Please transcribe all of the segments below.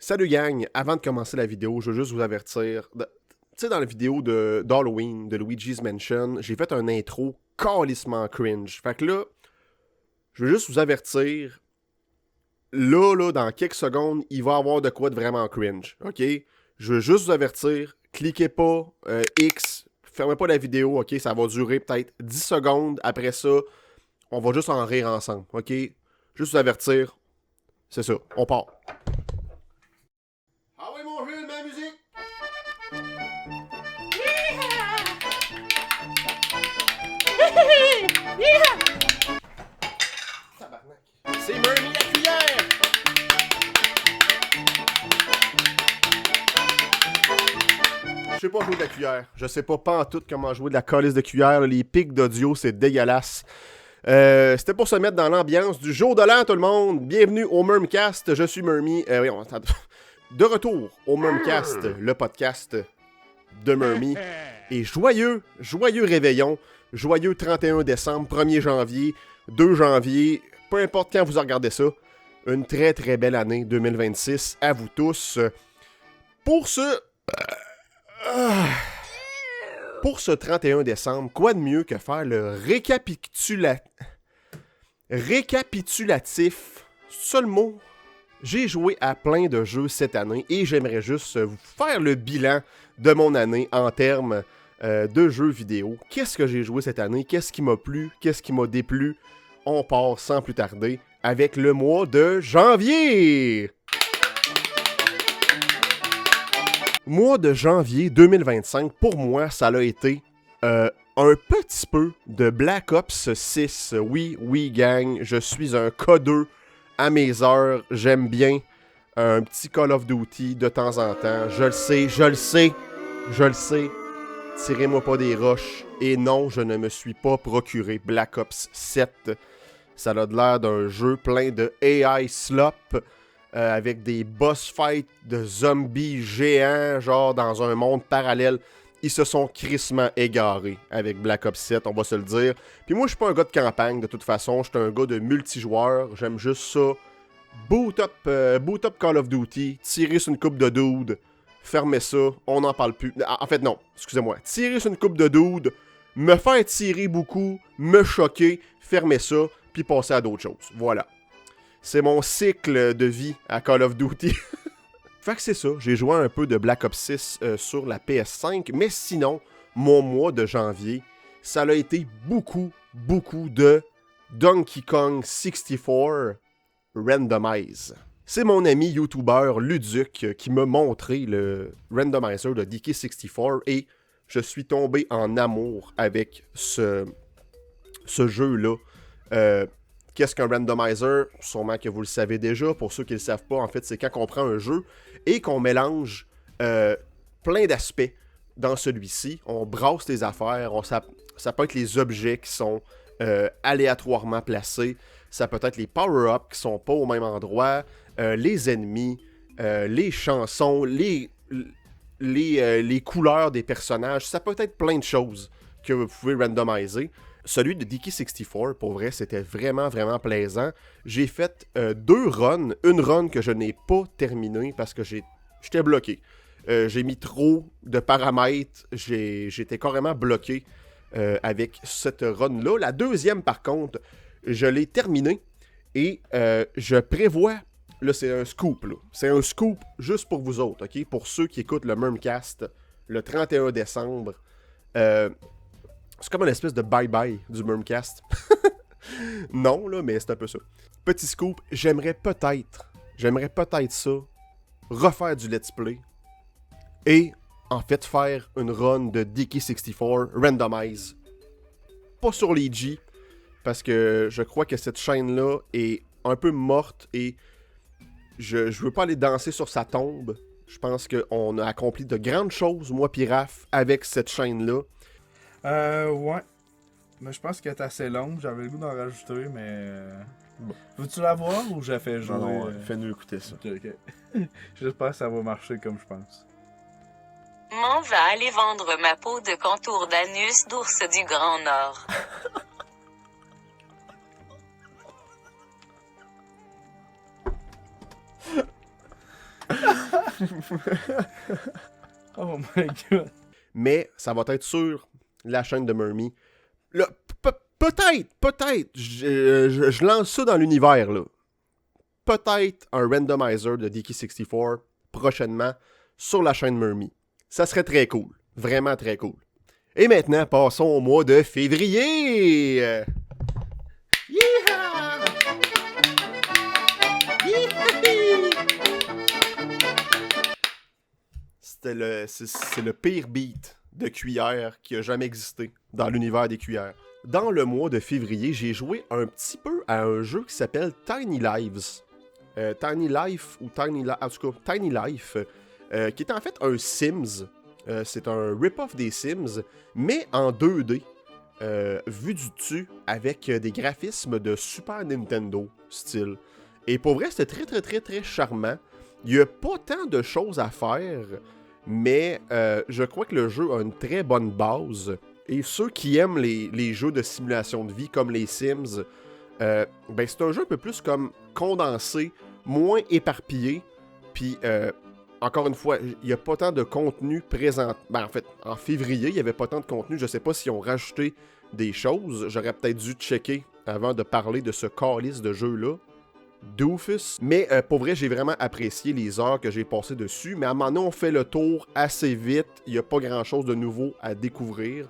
Salut gang, avant de commencer la vidéo, je veux juste vous avertir. Tu sais, dans la vidéo d'Halloween, de Luigi's Mansion, j'ai fait un intro calissement cringe. Fait que là, je veux juste vous avertir. Là, dans quelques secondes, il va y avoir de quoi de vraiment cringe. OK? Je veux juste vous avertir. Cliquez pas X, fermez pas la vidéo, OK? Ça va durer peut-être 10 secondes. Après ça, on va juste en rire ensemble, OK? Juste vous avertir. C'est ça, on part. Ah oui, mon Jules, ma musique! Tabarnak. C'est Murmy la cuillère! Je sais pas jouer de la cuillère. Je sais pas pantoute comment jouer de la calice de cuillère. Les pics d'audio, c'est dégueulasse. C'était pour se mettre dans l'ambiance du jour de l'an, tout le monde. Bienvenue au Murmcast. Je suis Murmy. Oui, de retour au Murmcast, le podcast de Murmy. Et joyeux réveillon. Joyeux 31 décembre, 1er janvier, 2 janvier. Peu importe quand vous regardez ça. Une très très belle année 2026 à vous tous. Pour ce 31 décembre, quoi de mieux que faire le récapitulatif, c'est ça le mot? J'ai joué à plein de jeux cette année et j'aimerais juste vous faire le bilan de mon année en termes de jeux vidéo. Qu'est-ce que j'ai joué cette année? Qu'est-ce qui m'a plu? Qu'est-ce qui m'a déplu? On part sans plus tarder avec le mois de janvier! Mois de janvier 2025, pour moi, ça a été un petit peu de Black Ops 6. Oui, gang, je suis un codeux à mes heures. J'aime bien un petit Call of Duty de temps en temps. Je le sais. Tirez-moi pas des roches. Et non, je ne me suis pas procuré Black Ops 7. Ça a l'air d'un jeu plein de AI slop. Avec des boss fights de zombies géants, genre dans un monde parallèle. Ils se sont crissement égarés avec Black Ops 7, on va se le dire. Puis moi, je suis pas un gars de campagne, de toute façon. Je suis un gars de multijoueur. J'aime juste ça. Boot up Call of Duty, tirer sur une coupe de dudes, fermer ça, on n'en parle plus. En fait, non, excusez-moi. Tirer sur une coupe de dudes, me faire tirer beaucoup, me choquer, fermer ça, puis passer à d'autres choses. Voilà. C'est mon cycle de vie à Call of Duty. Fait que c'est ça, j'ai joué un peu de Black Ops 6 sur la PS5, mais sinon, mon mois de janvier, ça a été beaucoup de Donkey Kong 64 Randomize. C'est mon ami YouTuber Luduc qui m'a montré le randomizer de DK64 et je suis tombé en amour avec ce jeu-là. Qu'est-ce qu'un randomizer? Sûrement que vous le savez déjà. Pour ceux qui ne le savent pas, en fait, c'est quand on prend un jeu et qu'on mélange plein d'aspects dans celui-ci. On brasse les affaires. Ça peut être les objets qui sont aléatoirement placés. Ça peut être les power-ups qui sont pas au même endroit. Les ennemis, les chansons, les couleurs des personnages. Ça peut être plein de choses que vous pouvez randomiser. Celui de DK64, pour vrai, c'était vraiment plaisant. J'ai fait 2 runs. Une run que je n'ai pas terminée parce que j'étais bloqué. J'ai mis trop de paramètres. J'étais carrément bloqué avec cette run-là. La deuxième, par contre, je l'ai terminée. Et je prévois... Là, c'est un scoop. Là. C'est un scoop juste pour vous autres, OK? Pour ceux qui écoutent le Murmcast le 31 décembre. C'est comme une espèce de bye-bye du Murmcast. Non, là, mais c'est un peu ça. Petit scoop, j'aimerais peut-être ça, refaire du let's play et, en fait, faire une run de DK64 Randomize. Pas sur les G, parce que je crois que cette chaîne-là est un peu morte et je veux pas aller danser sur sa tombe. Je pense qu'on a accompli de grandes choses, moi pis Raph, avec cette chaîne-là. Ouais. Mais je pense qu'elle est assez longue. J'avais le goût d'en rajouter, mais... Bon. Veux-tu la voir ou j'ai fait jouer? Non, fais-nous écouter ça. Ok. J'espère que ça va marcher comme je pense. M'en va aller vendre ma peau de contour d'anus d'ours du Grand Nord. Oh my god. Mais ça va être sur la chaîne de Murmy. Là, peut-être, je lance ça dans l'univers, là. Peut-être un randomizer de Diki64 prochainement sur la chaîne Murmy. Ça serait très cool. Vraiment très cool. Et maintenant, passons au mois de février. Yeehaw! Yeehaw! C'est le pire beat de cuillère qui a jamais existé dans l'univers des cuillères. Dans le mois de février, j'ai joué un petit peu à un jeu qui s'appelle Tiny Lives. Tiny Life, ou en tout cas, Tiny Life, qui est en fait un Sims. C'est un rip-off des Sims, mais en 2D, vu du dessus, avec des graphismes de Super Nintendo style. Et pour vrai, c'était très très très très charmant. Il n'y a pas tant de choses à faire, mais je crois que le jeu a une très bonne base. Et ceux qui aiment les jeux de simulation de vie comme les Sims, ben c'est un jeu un peu plus comme condensé, moins éparpillé, puis encore une fois, il n'y a pas tant de contenu présent. Ben en fait, en février, il n'y avait pas tant de contenu, je sais pas si on rajouté des choses, j'aurais peut-être dû checker avant de parler de ce calice de jeu-là. Doofus. Mais pour vrai, j'ai vraiment apprécié les heures que j'ai passées dessus, mais à un moment donné, on fait le tour assez vite, il n'y a pas grand-chose de nouveau à découvrir.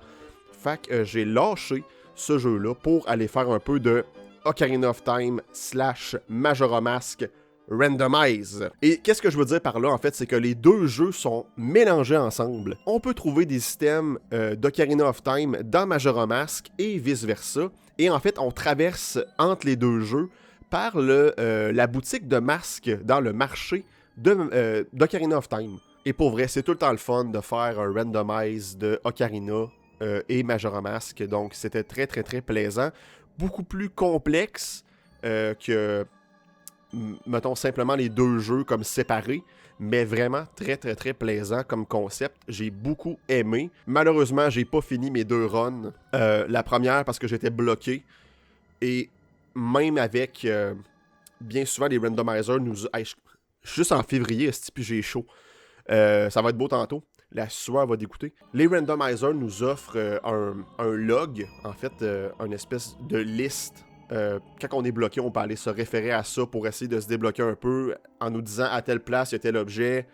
Fait que j'ai lâché ce jeu-là pour aller faire un peu de Ocarina of Time / Majora Mask Randomize. Et qu'est-ce que je veux dire par là, en fait, c'est que les deux jeux sont mélangés ensemble. On peut trouver des systèmes d'Ocarina of Time dans Majora Mask et vice-versa. Et en fait, on traverse entre les deux jeux par la boutique de masques dans le marché d'Ocarina of Time. Et pour vrai, c'est tout le temps le fun de faire un randomize de Ocarina et Majora Mask. Donc, c'était très, très, très plaisant. Beaucoup plus complexe que, mettons, simplement les deux jeux comme séparés. Mais vraiment très, très, très plaisant comme concept. J'ai beaucoup aimé. Malheureusement, j'ai pas fini mes deux runs. La première parce que j'étais bloqué. Et même avec, bien souvent, les randomizers nous... Hey, je suis juste en février, puis j'ai chaud. Ça va être beau tantôt. La sueur va dégoûter. Les randomizers nous offrent un log, en fait, une espèce de liste. Quand on est bloqué, on peut aller se référer à ça pour essayer de se débloquer un peu en nous disant à telle place, il y a tel objet,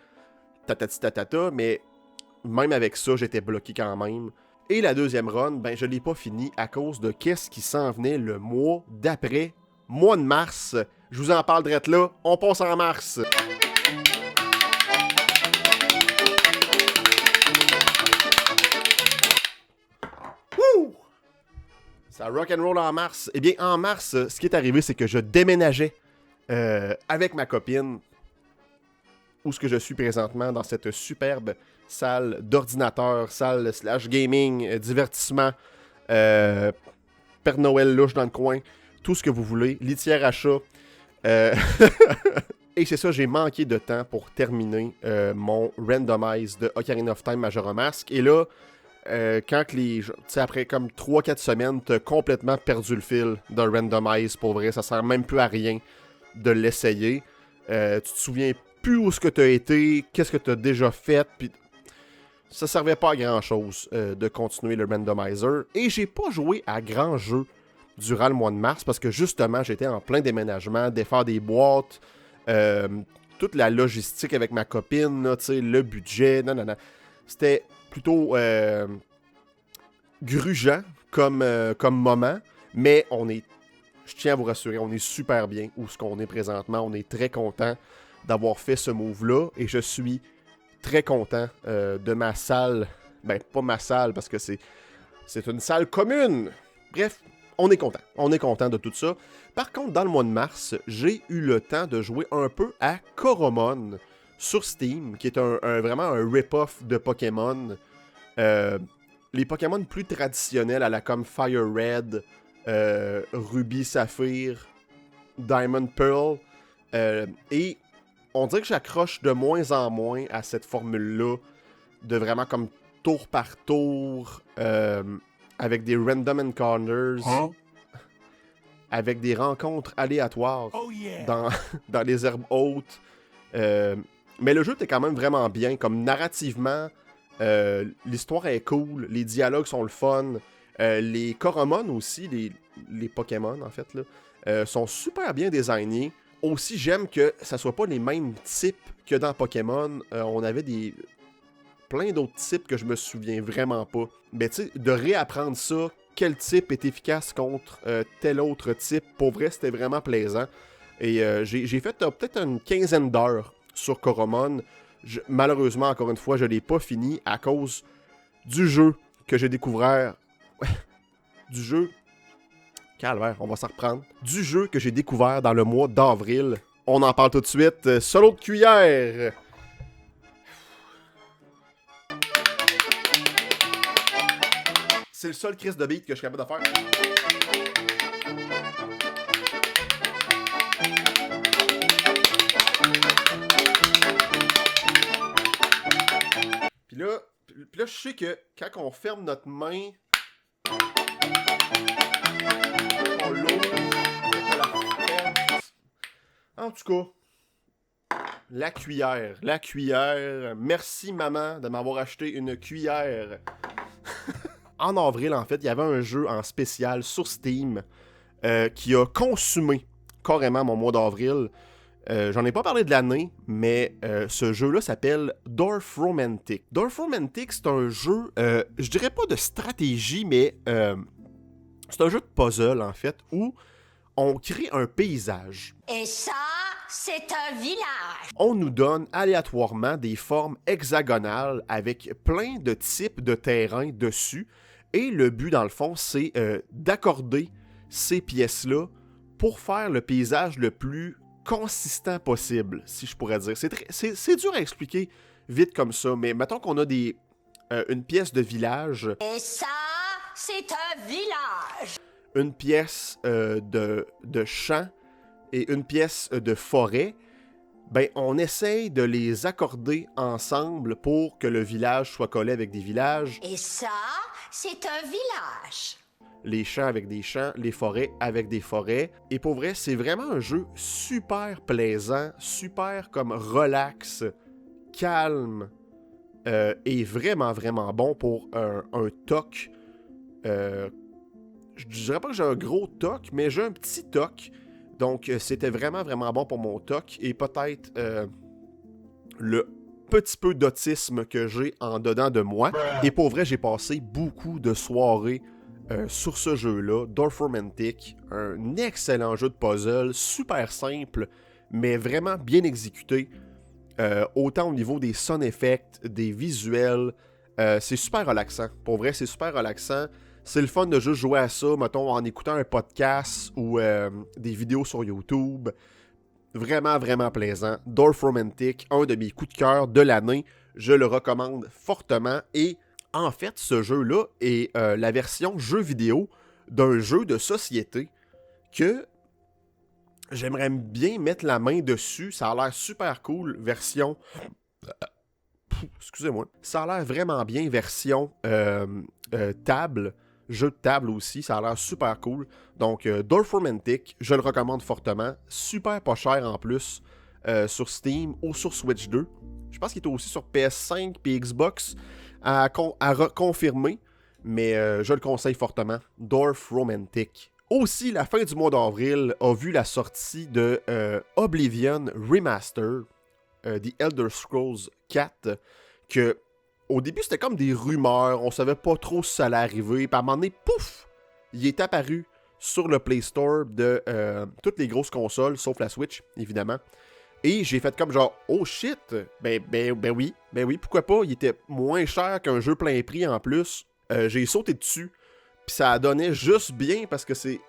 tatati tatata, mais même avec ça, j'étais bloqué quand même. Et la deuxième run, ben je l'ai pas fini à cause de qu'est-ce qui s'en venait le mois d'après, mois de mars. Je vous en parle direct là, on passe en mars. Wouh! Ça rock'n'roll en mars. Eh bien, en mars, ce qui est arrivé, c'est que je déménageais avec ma copine, où ce que je suis présentement, dans cette superbe salle d'ordinateur, salle / gaming, divertissement, Père Noël louche dans le coin, tout ce que vous voulez, litière à chat. Et c'est ça, j'ai manqué de temps pour terminer mon randomize de Ocarina of Time Majora Mask. Et là, quand tu sais, après comme 3-4 semaines, t'as complètement perdu le fil d'un randomize, pour vrai, ça sert même plus à rien de l'essayer. Tu te souviens plus où ce que t'as été, qu'est-ce que t'as déjà fait, puis ça servait pas à grand-chose de continuer le randomizer. Et j'ai pas joué à grand jeu durant le mois de mars, parce que justement, j'étais en plein déménagement, défaire des boîtes, toute la logistique avec ma copine, là, le budget, non. C'était plutôt grugeant comme moment, mais je tiens à vous rassurer, on est super bien où ce qu'on est présentement. On est très content d'avoir fait ce move-là, et je suis très content de ma salle. Ben, pas ma salle, parce que c'est une salle commune. Bref, on est content. On est content de tout ça. Par contre, dans le mois de mars, j'ai eu le temps de jouer un peu à Coromon sur Steam, qui est vraiment un rip-off de Pokémon. Les Pokémon plus traditionnels à la comme Fire Red, Ruby Saphir, Diamond Pearl. Et on dirait que j'accroche de moins en moins à cette formule-là, de vraiment comme tour par tour, avec des random encounters, avec des rencontres aléatoires dans les herbes hautes. Mais le jeu était quand même vraiment bien, comme narrativement, l'histoire est cool, les dialogues sont le fun, les Coromon aussi, les Pokémon en fait, là, sont super bien designés. Aussi, j'aime que ça soit pas les mêmes types que dans Pokémon. On avait plein d'autres types que je me souviens vraiment pas. Mais tu sais, de réapprendre ça, quel type est efficace contre tel autre type, pour vrai, c'était vraiment plaisant. Et j'ai fait peut-être une quinzaine d'heures sur Coromon. Malheureusement, encore une fois, je l'ai pas fini à cause du jeu que j'ai découvert. Du jeu... Calvaire, on va s'en reprendre. Du jeu que j'ai découvert dans le mois d'avril. On en parle tout de suite. Solo de cuillère! C'est le seul crise de beat que je suis capable de faire. Puis là, je sais que quand on ferme notre main, on l'ouvre, en tout cas, la cuillère. La cuillère. Merci, maman, de m'avoir acheté une cuillère. En avril, en fait, il y avait un jeu en spécial sur Steam qui a consumé carrément mon mois d'avril. J'en ai pas parlé de l'année, mais ce jeu-là s'appelle Dorfromantik. Dorfromantik, c'est un jeu, je dirais pas de stratégie, mais c'est un jeu de puzzle, en fait, où on crée un paysage. Et ça, c'est un village. On nous donne aléatoirement des formes hexagonales avec plein de types de terrain dessus. Et le but, dans le fond, c'est d'accorder ces pièces-là pour faire le paysage le plus consistant possible, si je pourrais dire. C'est dur à expliquer vite comme ça, mais mettons qu'on a une pièce de village. Et ça, c'est un village. Une pièce de champ et une pièce de forêt. Ben, on essaye de les accorder ensemble pour que le village soit collé avec des villages. Et ça, c'est un village. Les champs avec des champs, les forêts avec des forêts. Et pour vrai, c'est vraiment un jeu super plaisant, super comme relax, calme, et vraiment, vraiment bon pour un TOC. Je dirais pas que j'ai un gros TOC, mais j'ai un petit TOC. Donc, c'était vraiment, vraiment bon pour mon TOC. Et peut-être le petit peu d'autisme que j'ai en dedans de moi. Et pour vrai, j'ai passé beaucoup de soirées sur ce jeu-là, Dorfromantik. Un excellent jeu de puzzle, super simple, mais vraiment bien exécuté. Autant au niveau des sound effects, des visuels. C'est super relaxant. Pour vrai, c'est super relaxant. C'est le fun de juste jouer à ça, mettons, en écoutant un podcast ou des vidéos sur YouTube. Vraiment, vraiment plaisant. Dorfromantik, un de mes coups de cœur de l'année. Je le recommande fortement. Et en fait, ce jeu-là est la version jeu vidéo d'un jeu de société que j'aimerais bien mettre la main dessus. Ça a l'air super cool, version... Excusez-moi. Ça a l'air vraiment bien, version table. Jeu de table aussi, ça a l'air super cool. Donc, Dorfromantik, je le recommande fortement. Super pas cher en plus sur Steam ou sur Switch 2. Je pense qu'il est aussi sur PS5 et Xbox à confirmer, mais je le conseille fortement. Dorfromantik. Aussi, la fin du mois d'avril a vu la sortie de Oblivion Remaster, The Elder Scrolls 4, que au début, c'était comme des rumeurs, on savait pas trop si ça allait arriver, puis à un moment donné, pouf, il est apparu sur le Play Store de toutes les grosses consoles, sauf la Switch, évidemment. Et j'ai fait comme genre, oh shit, ben oui, pourquoi pas, il était moins cher qu'un jeu plein prix en plus. J'ai sauté dessus, puis ça a donné juste bien parce que c'est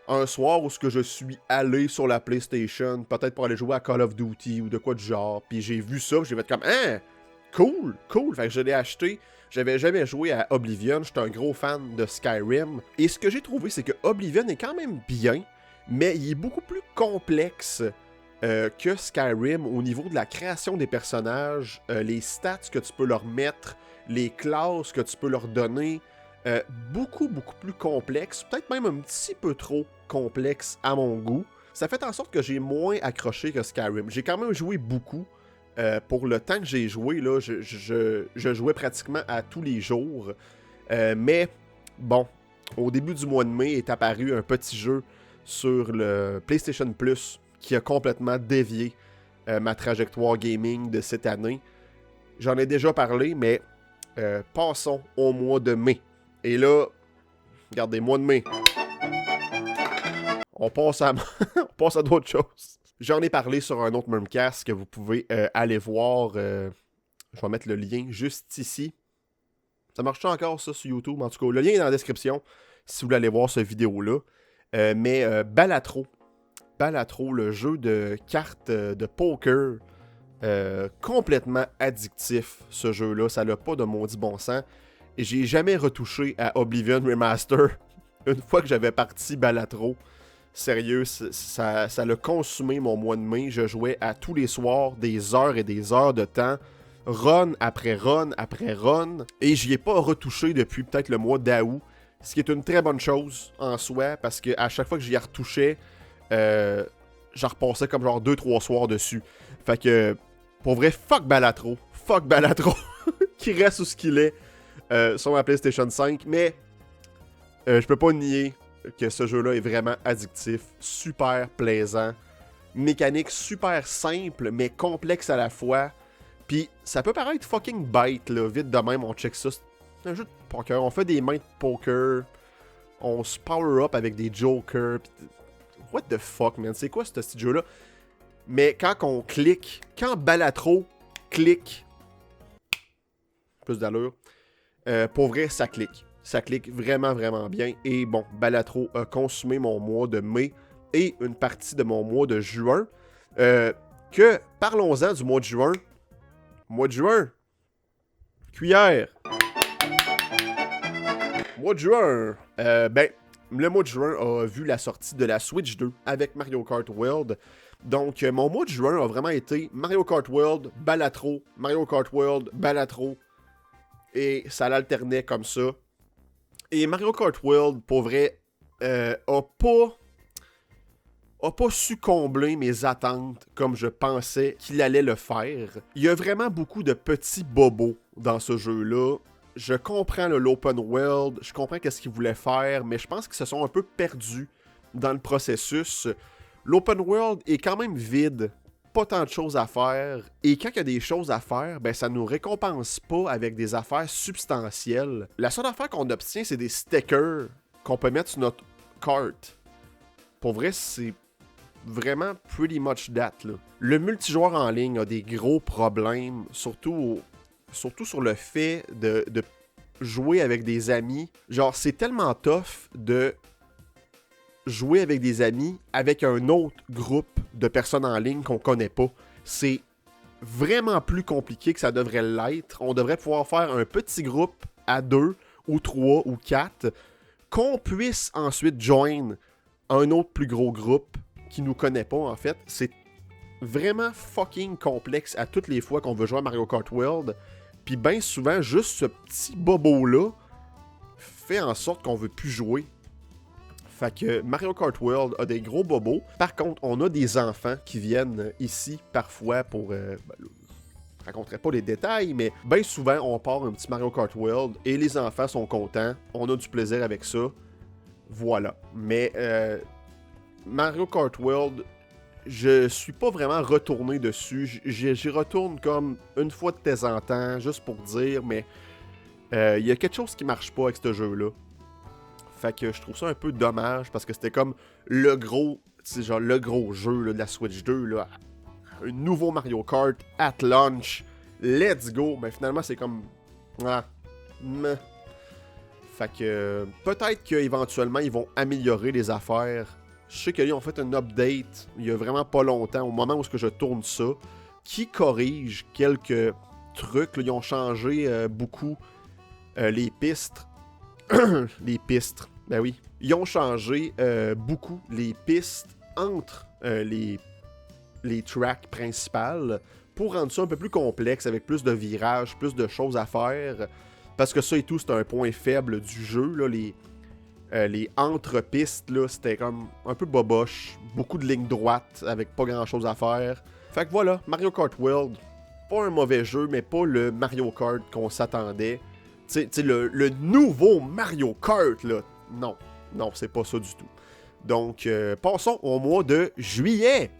un soir où je suis allé sur la PlayStation, peut-être pour aller jouer à Call of Duty ou de quoi du genre, puis j'ai vu ça, j'ai fait comme, hein, cool, fait que je l'ai acheté. J'avais jamais joué à Oblivion, j'étais un gros fan de Skyrim, et ce que j'ai trouvé, c'est que Oblivion est quand même bien, mais il est beaucoup plus complexe que Skyrim au niveau de la création des personnages, les stats que tu peux leur mettre, les classes que tu peux leur donner, beaucoup plus complexe, peut-être même un petit peu trop complexe à mon goût. Ça fait en sorte que j'ai moins accroché que Skyrim. J'ai quand même joué beaucoup, pour le temps que j'ai joué, là, je jouais pratiquement à tous les jours. Mais, bon, au début du mois de mai est apparu un petit jeu sur le PlayStation Plus qui a complètement dévié ma trajectoire gaming de cette année. J'en ai déjà parlé, mais passons au mois de mai. Et là, regardez, mois de mai. On passe à, on passe à d'autres choses. J'en ai parlé sur un autre Murmcast que vous pouvez aller voir. Je vais mettre le lien juste ici. Ça marche encore ça sur YouTube? En tout cas, le lien est dans la description si vous voulez aller voir cette vidéo-là. Mais Balatro. Balatro, le jeu de cartes de poker. Complètement addictif, ce jeu-là. Ça n'a pas de maudit bon sens. Et j'ai jamais retouché à Oblivion Remaster une fois que j'avais parti Balatro. Sérieux, ça l'a consumé mon mois de mai. Je jouais à tous les soirs, des heures et des heures de temps. Run après run après run. Et j'y ai pas retouché depuis peut-être le mois d'août. Ce qui est une très bonne chose en soi, parce que à chaque fois que j'y retouchais, j'en repassais comme genre 2-3 soirs dessus. Fait que, pour vrai, fuck Balatro. Fuck Balatro. Qui reste où ce qu'il est sur ma PlayStation 5. Mais, je peux pas nier que ce jeu-là est vraiment addictif. Super plaisant. Mécanique super simple, mais complexe à la fois. Puis, ça peut paraître fucking bête, là. Vite de même, on check ça. C'est un jeu de poker. On fait des mains de poker. On se power up avec des jokers. Pis... What the fuck, man? C'est quoi ce petit jeu-là? Mais quand on clique, quand Balatro clique, plus d'allure, pour vrai, ça clique. Ça clique vraiment, vraiment bien. Et bon, Balatro a consumé mon mois de mai et une partie de mon mois de juin. Parlons-en du mois de juin. Mois de juin. Cuillère. Mois de juin. Le mois de juin a vu la sortie de la Switch 2 avec Mario Kart World. Donc, mon mois de juin a vraiment été Mario Kart World, Balatro, Mario Kart World, Balatro. Et ça l'alternait comme ça. Et Mario Kart World, pour vrai, a pas su combler mes attentes comme je pensais qu'il allait le faire. Il y a vraiment beaucoup de petits bobos dans ce jeu-là. Je comprends l'open world, je comprends qu'est-ce qu'ils voulaient faire, mais je pense qu'ils se sont un peu perdus dans le processus. L'open world est quand même vide, pas tant de choses à faire, et quand il y a des choses à faire, ben ça nous récompense pas avec des affaires substantielles. La seule affaire qu'on obtient, c'est des stickers qu'on peut mettre sur notre carte. Pour vrai, c'est vraiment pretty much that, là. Le multijoueur en ligne a des gros problèmes, surtout sur le fait de jouer avec des amis. Genre, c'est tellement tough de jouer avec des amis avec un autre groupe de personnes en ligne qu'on connaît pas. C'est vraiment plus compliqué que ça devrait l'être. On devrait pouvoir faire un petit groupe à 2 ou 3 ou 4 qu'on puisse ensuite join un autre plus gros groupe qui nous connaît pas, en fait. C'est vraiment fucking complexe à toutes les fois qu'on veut jouer à Mario Kart World. Puis bien souvent, juste ce petit bobo-là fait en sorte qu'on veut plus jouer. Fait que Mario Kart World a des gros bobos. Par contre, on a des enfants qui viennent ici parfois pour... je raconterai pas les détails, mais bien souvent, on part un petit Mario Kart World et les enfants sont contents. On a du plaisir avec ça. Voilà. Mais Mario Kart World... Je suis pas vraiment retourné dessus. J'y retourne comme une fois de temps en temps, juste pour dire, mais il y a quelque chose qui marche pas avec ce jeu-là. Fait que je trouve ça un peu dommage, parce que c'était comme le gros jeu là, de la Switch 2, là. Un nouveau Mario Kart at launch. Let's go! Mais finalement, c'est comme... Fait que peut-être qu'éventuellement, ils vont améliorer les affaires. Je sais qu'ils ont fait un update il y a vraiment pas longtemps, au moment où je tourne ça, qui corrige quelques trucs. Là, ils ont changé beaucoup les pistes. Les pistes, ben oui. Ils ont changé beaucoup les pistes entre les tracks principales pour rendre ça un peu plus complexe, avec plus de virages, plus de choses à faire. Parce que ça et tout, c'est un point faible du jeu, là, les entre-pistes, là, c'était comme un peu boboche. Beaucoup de lignes droites avec pas grand-chose à faire. Fait que voilà, Mario Kart World, pas un mauvais jeu, mais pas le Mario Kart qu'on s'attendait. Tu sais, le nouveau Mario Kart, là. Non, non, c'est pas ça du tout. Donc, passons au mois de juillet.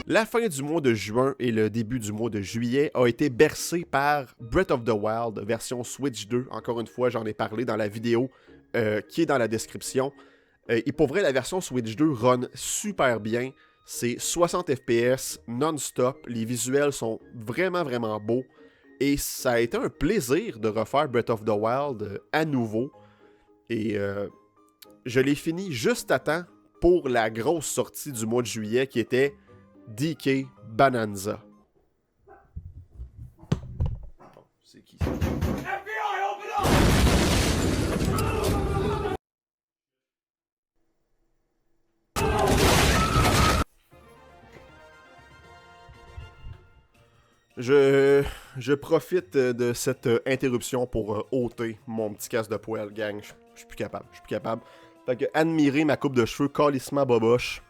La fin du mois de juin et le début du mois de juillet a été bercé par Breath of the Wild, version Switch 2. Encore une fois, j'en ai parlé dans la vidéo qui est dans la description. Et pour vrai, la version Switch 2 run super bien. C'est 60 FPS non-stop. Les visuels sont vraiment, vraiment beaux. Et ça a été un plaisir de refaire Breath of the Wild à nouveau. Et je l'ai fini juste à temps pour la grosse sortie du mois de juillet qui était DK Bonanza. Bon, c'est qui ça? Je profite de cette interruption pour ôter mon petit casse de poêle, gang. Je suis plus capable, Fait que admirer ma coupe de cheveux calissement boboche.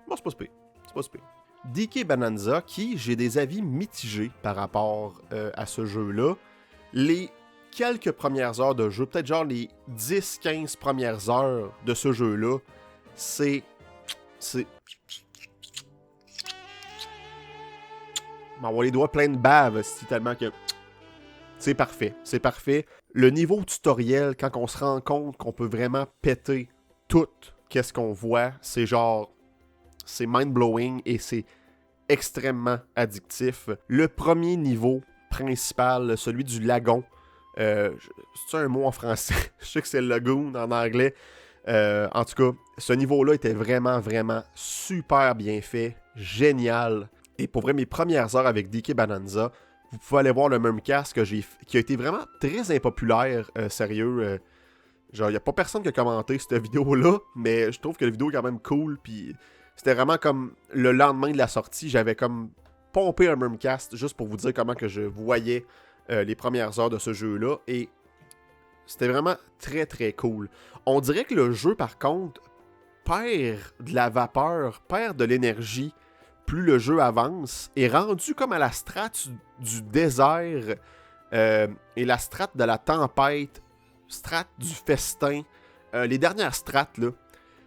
Bon, c'est pas super. DK Bonanza, qui j'ai des avis mitigés par rapport à ce jeu-là. Les quelques premières heures de jeu, peut-être genre les 10-15 premières heures de ce jeu-là, c'est m'envoie les doigts pleins de bave, c'est tellement que c'est parfait. Le niveau tutoriel, quand on se rend compte qu'on peut vraiment péter tout qu'est-ce qu'on voit, c'est genre, c'est mind-blowing et c'est extrêmement addictif. Le premier niveau principal, celui du lagon, c'est un mot en français, je sais que c'est lagoon en anglais. En tout cas, ce niveau-là était vraiment, vraiment super bien fait, génial. Et pour vrai, mes premières heures avec DK Bonanza, vous pouvez aller voir le même cast qui a été vraiment très impopulaire, sérieux. Genre, il n'y a pas personne qui a commenté cette vidéo-là, mais je trouve que la vidéo est quand même cool, puis c'était vraiment comme le lendemain de la sortie, j'avais comme pompé un Murmcast juste pour vous dire comment que je voyais les premières heures de ce jeu-là, et c'était vraiment très très cool. On dirait que le jeu, par contre, perd de la vapeur, perd de l'énergie, plus le jeu avance, est rendu comme à la strate du désert et la strate de la tempête, strate du festin. Les dernières strates, là,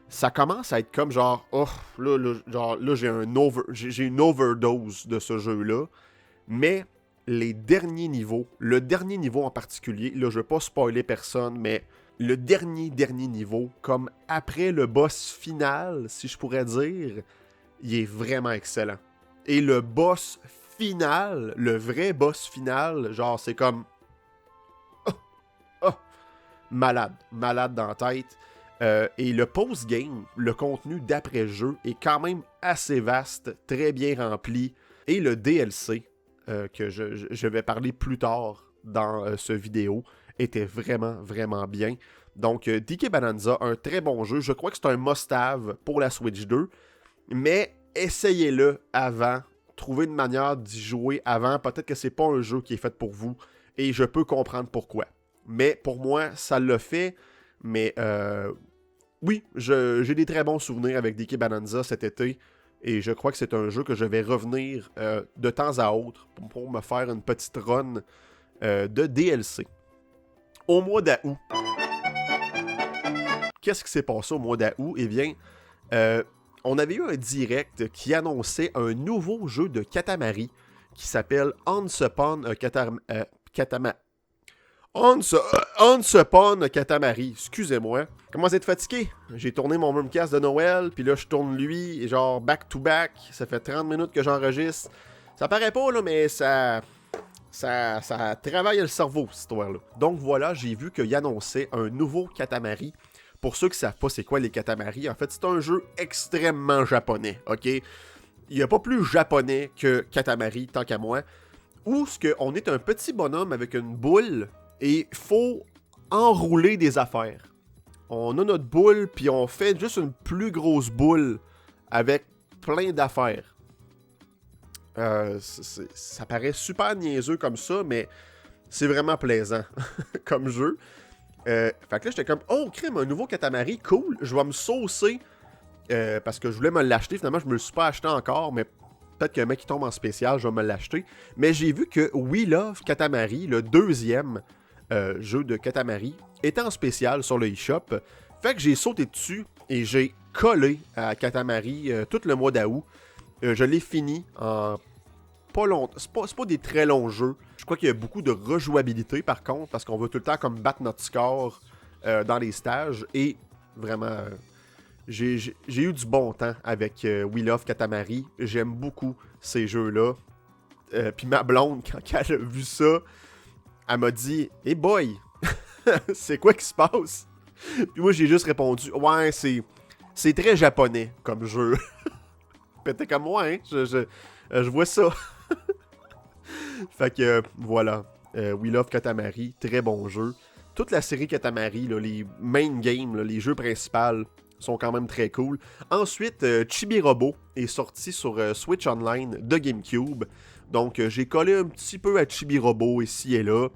ça commence à être comme genre, oh, là j'ai une overdose de ce jeu-là. Mais les derniers niveaux, le dernier niveau en particulier, là, je veux pas spoiler personne, mais le dernier niveau, comme après le boss final, si je pourrais dire, il est vraiment excellent. Et le boss final, le vrai boss final, genre, c'est comme... malade dans la tête. Et le post-game, le contenu d'après-jeu est quand même assez vaste, très bien rempli. Et le DLC, que je vais parler plus tard dans ce vidéo, était vraiment, vraiment bien. Donc, DK Bonanza, un très bon jeu. Je crois que c'est un must-have pour la Switch 2. Mais essayez-le avant. Trouvez une manière d'y jouer avant. Peut-être que c'est pas un jeu qui est fait pour vous. Et je peux comprendre pourquoi. Mais pour moi, ça le fait. Mais oui, j'ai des très bons souvenirs avec DK Bonanza cet été. Et je crois que c'est un jeu que je vais revenir de temps à autre pour me faire une petite run de DLC. Au mois d'août. Qu'est-ce qui s'est passé au mois d'août? Eh bien, on avait eu un direct qui annonçait un nouveau jeu de Katamari qui s'appelle Once Upon a Katamari. Excusez-moi. Comment vous êtes fatigué? J'ai tourné mon Murmcast de Noël, puis là je tourne lui, et genre back to back. Ça fait 30 minutes que j'enregistre. Ça paraît pas, là, mais ça travaille le cerveau, cette histoire-là. Donc voilà, j'ai vu qu'il annonçait un nouveau Katamari. Pour ceux qui ne savent pas c'est quoi les Katamari, en fait, c'est un jeu extrêmement japonais, ok? Il n'y a pas plus japonais que Katamari, tant qu'à moi, où on est un petit bonhomme avec une boule et il faut enrouler des affaires. On a notre boule, puis on fait juste une plus grosse boule avec plein d'affaires. Ça paraît super niaiseux comme ça, mais c'est vraiment plaisant comme jeu. Fait que là, j'étais comme, oh, crème, un nouveau Katamari, cool, je vais me saucer parce que je voulais me l'acheter. Finalement, je me le suis pas acheté encore, mais peut-être qu'un mec qui tombe en spécial, je vais me l'acheter. Mais j'ai vu que We Love Katamari, le deuxième jeu de Katamari, était en spécial sur le eShop. Fait que j'ai sauté dessus et j'ai collé à Katamari tout le mois d'août. Je l'ai fini en pas longtemps. C'est pas des très longs jeux. Je crois qu'il y a beaucoup de rejouabilité par contre, parce qu'on veut tout le temps comme battre notre score dans les stages. Et vraiment, j'ai eu du bon temps avec We Love Katamari. J'aime beaucoup ces jeux-là. Puis ma blonde, quand elle a vu ça, elle m'a dit « Hey boy, c'est quoi qui se passe? » Puis moi, j'ai juste répondu « Ouais, c'est très japonais comme jeu. » Puis t'es comme « Ouais, je vois ça. » Fait que voilà, We Love Katamari, très bon jeu. Toute la série Katamari, là, les main games, là, les jeux principaux sont quand même très cool. Ensuite, Chibi Robo est sorti sur Switch Online de GameCube. Donc j'ai collé un petit peu à Chibi Robo ici et là.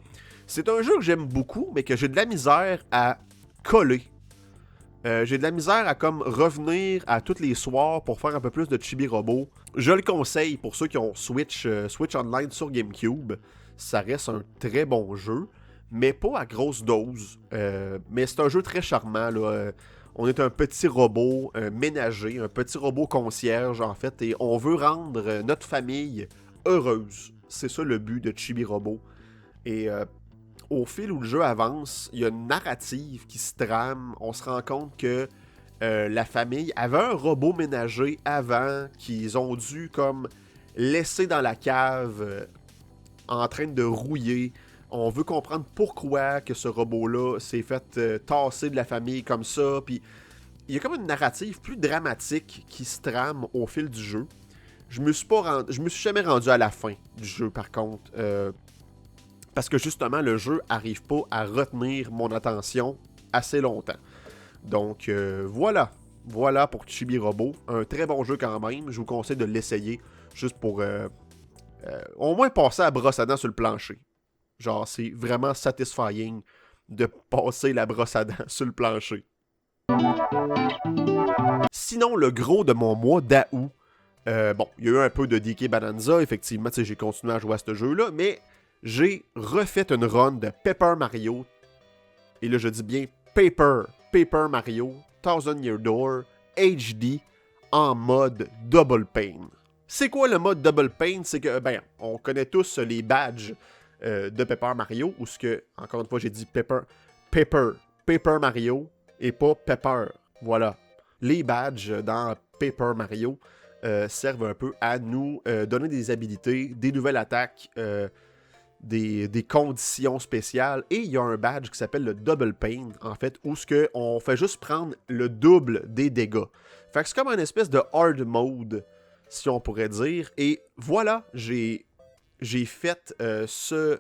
C'est un jeu que j'aime beaucoup, mais que j'ai de la misère à coller. J'ai de la misère à comme revenir à tous les soirs pour faire un peu plus de Chibi Robo. Je le conseille pour ceux qui ont Switch Online sur GameCube. Ça reste un très bon jeu, mais pas à grosse dose. Mais c'est un jeu très charmant, là. On est un petit robot ménager, un petit robot concierge en fait, et on veut rendre notre famille heureuse. C'est ça le but de Chibi Robo. Et au fil où le jeu avance, il y a une narrative qui se trame. On se rend compte que la famille avait un robot ménager avant qu'ils ont dû comme laisser dans la cave en train de rouiller. On veut comprendre pourquoi que ce robot-là s'est fait tasser de la famille comme ça. Puis il y a comme une narrative plus dramatique qui se trame au fil du jeu. Je me suis jamais rendu à la fin du jeu par contre. Parce que justement, le jeu arrive pas à retenir mon attention assez longtemps. Donc voilà. Voilà pour Chibi Robo. Un très bon jeu quand même. Je vous conseille de l'essayer. Juste pour au moins passer à brosse à dents sur le plancher. Genre, c'est vraiment satisfying de passer la brosse à dents sur le plancher. Sinon, le gros de mon mois d'août, bon, il y a eu un peu de DK Bonanza, effectivement, j'ai continué à jouer à ce jeu-là, mais j'ai refait une run de Paper Mario, et là je dis bien Paper Mario, Thousand Year Door, HD, en mode Double Pain. C'est quoi le mode Double Pain? C'est que, ben, on connaît tous les badges de Paper Mario, ou ce que, encore une fois, j'ai dit Paper Mario, et pas Pepper. Voilà. Les badges dans Paper Mario servent un peu à nous donner des habilités, des nouvelles attaques, des conditions spéciales. Et il y a un badge qui s'appelle le Double Pain, en fait, où ce que on fait juste prendre le double des dégâts. Fait que c'est comme une espèce de hard mode, si on pourrait dire. Et voilà, j'ai fait ce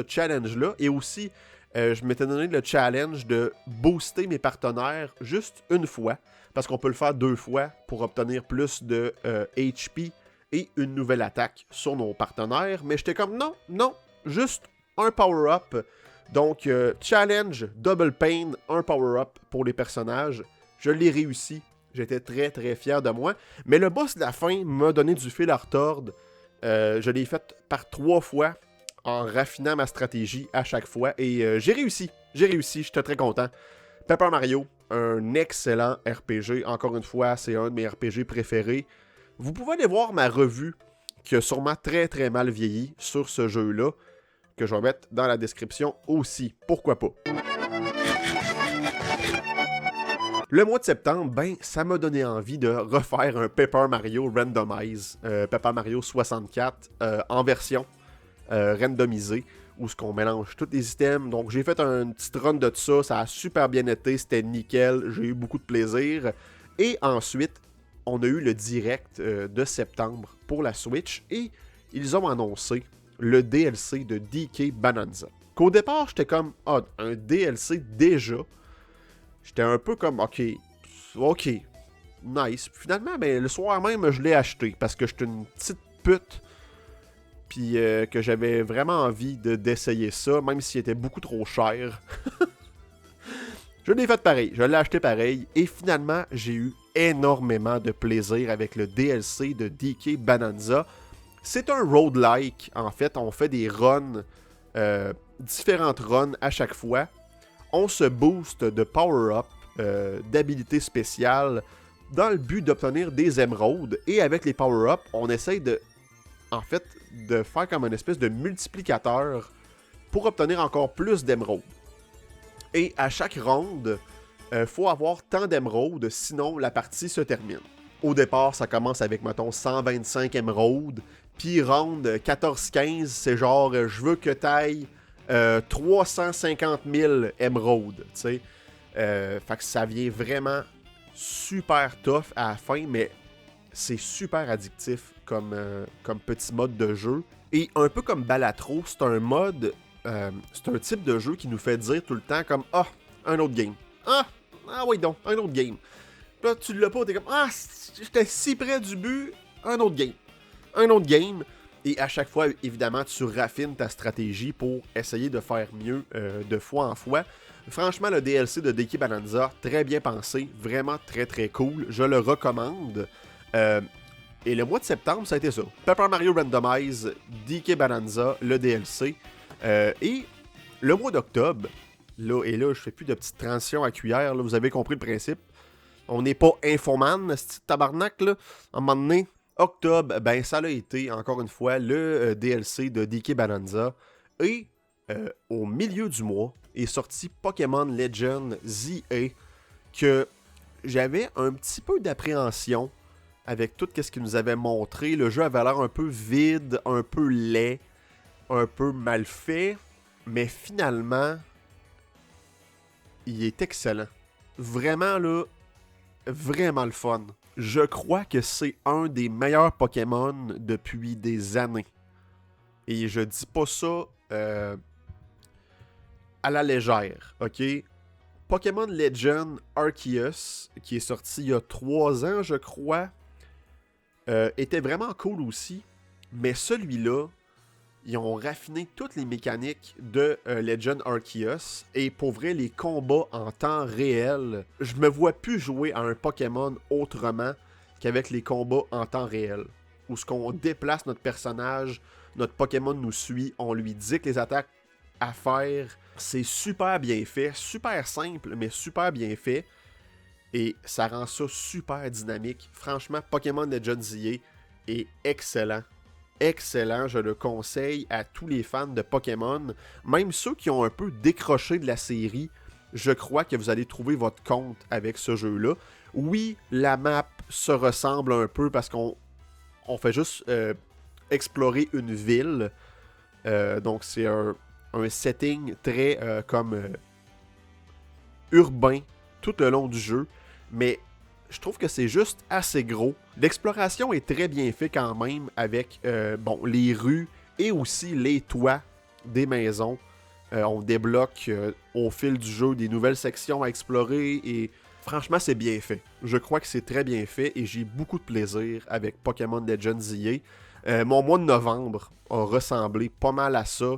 challenge-là. Et aussi, je m'étais donné le challenge de booster mes partenaires juste une fois. Parce qu'on peut le faire 2 fois pour obtenir plus de HP et une nouvelle attaque sur nos partenaires. Mais j'étais comme non, juste un power-up. Donc, challenge, double pain, un power-up pour les personnages. Je l'ai réussi. J'étais très très fier de moi. Mais le boss de la fin m'a donné du fil à retordre. Je l'ai fait par 3 fois en raffinant ma stratégie à chaque fois. Et j'ai réussi, j'étais très content. Paper Mario, un excellent RPG. Encore une fois, c'est un de mes RPG préférés. Vous pouvez aller voir ma revue qui a sûrement très très mal vieilli sur ce jeu-là, que je vais mettre dans la description aussi. Pourquoi pas? Le mois de septembre, ben, ça m'a donné envie de refaire un Paper Mario Randomize, Paper Mario 64 en version randomisée, où ce qu'on mélange tous les items. Donc j'ai fait une petite run de ça, ça a super bien été, c'était nickel, j'ai eu beaucoup de plaisir. Et ensuite, on a eu le direct de septembre pour la Switch, et ils ont annoncé le DLC de DK Bonanza. Qu'au départ, j'étais comme, un DLC déjà. J'étais un peu comme, ok, nice. Finalement, ben, le soir même, je l'ai acheté parce que j'étais une petite pute. Puis que j'avais vraiment envie d'essayer ça, même s'il était beaucoup trop cher. Je l'ai fait pareil, je l'ai acheté pareil. Et finalement, j'ai eu énormément de plaisir avec le DLC de DK Bonanza. C'est un roguelike, en fait. On fait des runs, différentes runs à chaque fois. On se booste de power-up, d'habilités spéciales, dans le but d'obtenir des émeraudes. Et avec les power-up, on essaye de faire comme une espèce de multiplicateur pour obtenir encore plus d'émeraudes. Et à chaque ronde, faut avoir tant d'émeraudes, sinon la partie se termine. Au départ, ça commence avec, mettons, 125 émeraudes. Puis round 14-15, c'est genre, je veux que t'ailles 350 000 émeraudes, tu sais. Fait que ça vient vraiment super tough à la fin, mais c'est super addictif comme petit mode de jeu. Et un peu comme Balatro, c'est un mode, c'est un type de jeu qui nous fait dire tout le temps comme « Ah, un autre game. Ah oui donc, un autre game. » Là, tu l'as pas, t'es comme « Ah, j'étais si près du but, un autre game. » Un autre game. Et à chaque fois, évidemment, tu raffines ta stratégie pour essayer de faire mieux de fois en fois. Franchement, le DLC de DK Bonanza, très bien pensé, vraiment très très cool, je le recommande. Et le mois de septembre, ça a été ça. Paper Mario Randomize, DK Bonanza, le DLC. Et le mois d'octobre, là, et là, je fais plus de petites transitions à cuillère, là, vous avez compris le principe. On n'est pas infoman, ce petit tabarnak, là. À un moment donné, octobre, ben ça a été, encore une fois, le DLC de DK Bonanza. Et au milieu du mois est sorti Pokémon Legend ZA, que j'avais un petit peu d'appréhension avec tout ce qu'il nous avait montré. Le jeu avait l'air un peu vide, un peu laid, un peu mal fait, mais finalement, il est excellent. Vraiment, là, vraiment le fun. Je crois que c'est un des meilleurs Pokémon depuis des années. Et je dis pas ça à la légère, ok? Pokémon Legend Arceus, qui est sorti il y a 3 ans, je crois, était vraiment cool aussi. Mais celui-là, ils ont raffiné toutes les mécaniques de Legend Arceus. Et pour vrai, les combats en temps réel, je me vois plus jouer à un Pokémon autrement qu'avec les combats en temps réel. Où ce qu'on déplace notre personnage, notre Pokémon nous suit, on lui dicte les attaques à faire. C'est super bien fait, super simple, mais super bien fait. Et ça rend ça super dynamique. Franchement, Pokémon Legends ZA est excellent. Excellent, je le conseille à tous les fans de Pokémon. Même ceux qui ont un peu décroché de la série, je crois que vous allez trouver votre compte avec ce jeu-là. Oui, la map se ressemble un peu parce qu'on fait juste explorer une ville. Donc c'est un setting très urbain tout le long du jeu. Mais je trouve que c'est juste assez gros. L'exploration est très bien faite quand même avec les rues et aussi les toits des maisons. On débloque au fil du jeu des nouvelles sections à explorer et franchement c'est bien fait. Je crois que c'est très bien fait et j'ai beaucoup de plaisir avec Pokémon Legends ZA. Mon mois de novembre a ressemblé pas mal à ça.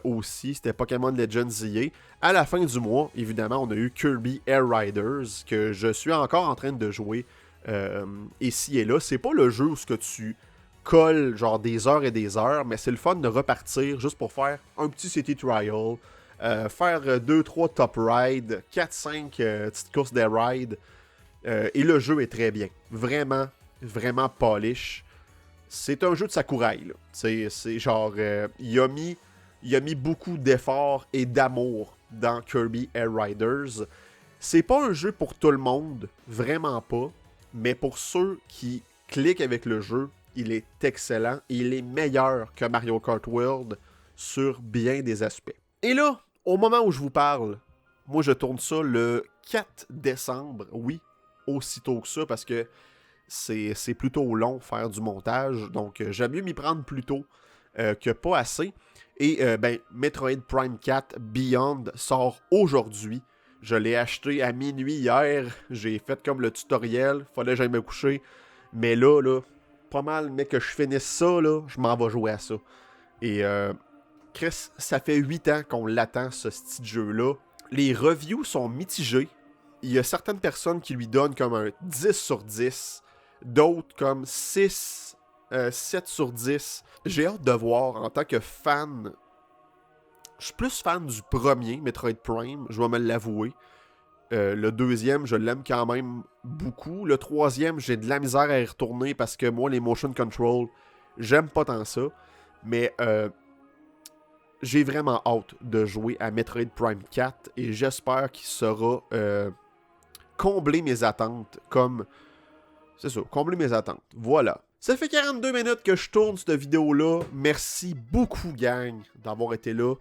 Aussi, c'était Pokémon Legends ZA. À la fin du mois, évidemment, on a eu Kirby Air Riders, que je suis encore en train de jouer ici et là. C'est pas le jeu où ce que tu colles genre des heures et des heures, mais c'est le fun de repartir juste pour faire un petit city trial, faire 2-3 top rides, 4-5 petites courses de ride. Et le jeu est très bien. Vraiment, vraiment polish. C'est un jeu de Sakurai, là. C'est genre, il a mis beaucoup d'efforts et d'amour dans Kirby Air Riders. C'est pas un jeu pour tout le monde, vraiment pas. Mais pour ceux qui cliquent avec le jeu, il est excellent. Il est meilleur que Mario Kart World sur bien des aspects. Et là, au moment où je vous parle, moi je tourne ça le 4 décembre. Oui, aussitôt que ça, parce que c'est plutôt long faire du montage. Donc j'aime mieux m'y prendre plus tôt que pas assez. Et Metroid Prime 4 Beyond sort aujourd'hui. Je l'ai acheté à minuit hier. J'ai fait comme le tutoriel. Fallait que j'aille me coucher. Mais là, pas mal, mais que je finisse ça, là, je m'en vais jouer à ça. Et Chris, ça fait 8 ans qu'on l'attend, ce petit jeu-là. Les reviews sont mitigées. il y a certaines personnes qui lui donnent comme un 10 sur 10, d'autres comme 6, 7 sur 10. J'ai hâte de voir en tant que fan. Je suis plus fan du premier, Metroid Prime, je vais me l'avouer. Le deuxième, je l'aime quand même beaucoup. Le troisième, j'ai de la misère à y retourner parce que moi, les motion control, j'aime pas tant ça. Mais j'ai vraiment hâte de jouer à Metroid Prime 4 et j'espère qu'il saura combler mes attentes comme... C'est ça, combler mes attentes. Voilà. Ça fait 42 minutes que je tourne cette vidéo-là. Merci beaucoup, gang, d'avoir été là.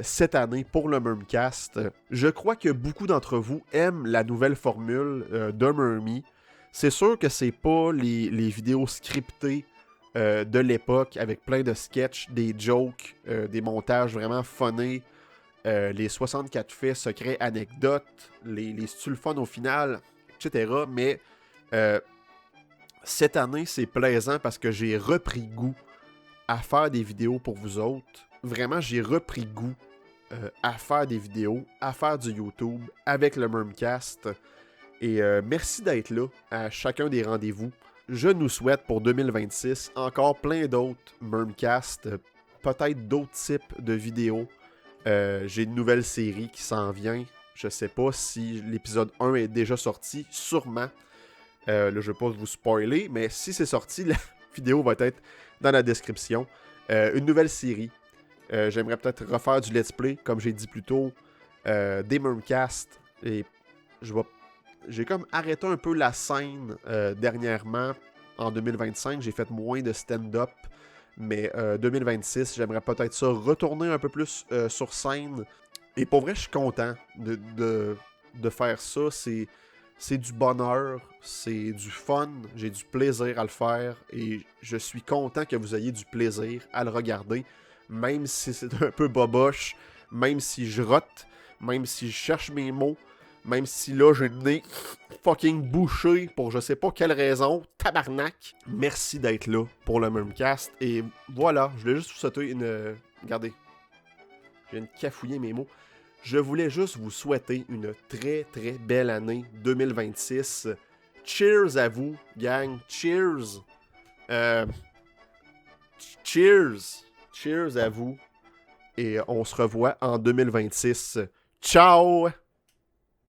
Cette année pour le Murmcast. Je crois que beaucoup d'entre vous aiment la nouvelle formule de Murmy. C'est sûr que c'est pas les vidéos scriptées de l'époque avec plein de sketchs, des jokes, des montages vraiment funnés, les 64 faits, secrets, anecdotes, les stulfun au final, etc. Mais cette année, c'est plaisant parce que j'ai repris goût à faire des vidéos pour vous autres. Vraiment, j'ai repris goût à faire des vidéos, à faire du YouTube avec le Murmcast. Et merci d'être là à chacun des rendez-vous. Je nous souhaite pour 2026 encore plein d'autres Murmcast, peut-être d'autres types de vidéos. J'ai une nouvelle série qui s'en vient. Je sais pas si l'épisode 1 est déjà sorti, sûrement. Là, je vais pas vous spoiler, mais si c'est sorti, la vidéo va être dans la description. Une nouvelle série. J'aimerais peut-être refaire du let's play, comme j'ai dit plus tôt, des Murmcast. Et j'ai comme arrêté un peu la scène dernièrement, en 2025. J'ai fait moins de stand-up, mais 2026, j'aimerais peut-être ça retourner un peu plus sur scène. Et pour vrai, je suis content de faire ça. C'est du bonheur, c'est du fun, j'ai du plaisir à le faire. Et je suis content que vous ayez du plaisir à le regarder. Même si c'est un peu boboche, même si je rote, même si je cherche mes mots, même si là j'ai le nez fucking bouché pour je sais pas quelle raison, tabarnak. Merci d'être là pour le Murmcast. Et voilà, je voulais juste vous souhaiter une... Regardez, je viens de cafouiller mes mots. Je voulais juste vous souhaiter une très très belle année 2026. Cheers à vous, gang. Cheers. Cheers. Cheers à vous. Et on se revoit en 2026. Ciao!